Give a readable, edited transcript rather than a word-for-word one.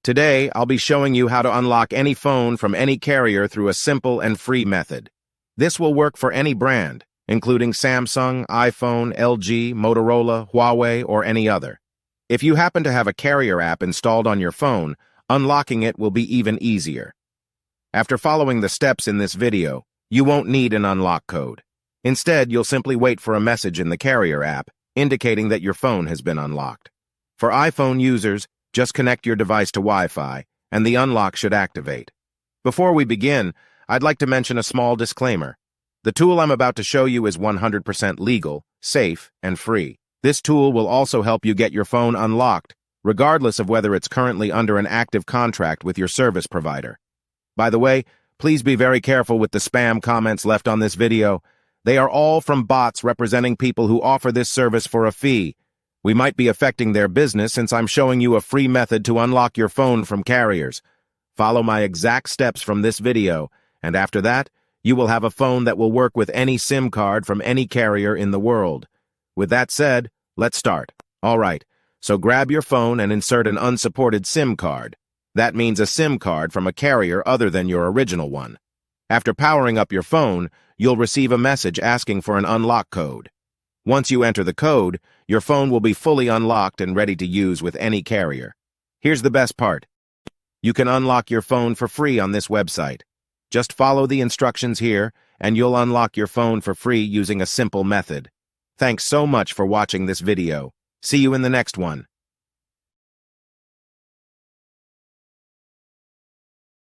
Today, I'll be showing you how to unlock any phone from any carrier through a simple and free method. This will work for any brand, including Samsung, iPhone, LG, Motorola, Huawei, or any other. If you happen to have a carrier app installed on your phone, unlocking it will be even easier. After following the steps in this video, you won't need an unlock code. Instead, you'll simply wait for a message in the carrier app indicating that your phone has been unlocked. For iPhone users, just connect your device to Wi-Fi, and the unlock should activate. Before we begin, I'd like to mention a small disclaimer. The tool I'm about to show you is 100% legal, safe, and free. This tool will also help you get your phone unlocked, regardless of whether it's currently under an active contract with your service provider. By the way, please be very careful with the spam comments left on this video. They are all from bots representing people who offer this service for a fee. We might be affecting their business since I'm showing you a free method to unlock your phone from carriers. Follow my exact steps from this video, and after that, you will have a phone that will work with any SIM card from any carrier in the world. With that said, let's start. All right, so grab your phone and insert an unsupported SIM card. That means a SIM card from a carrier other than your original one. After powering up your phone, you'll receive a message asking for an unlock code. Once you enter the code, your phone will be fully unlocked and ready to use with any carrier. Here's the best part. You can unlock your phone for free on this website. Just follow the instructions here, and you'll unlock your phone for free using a simple method. Thanks so much for watching this video. See you in the next one.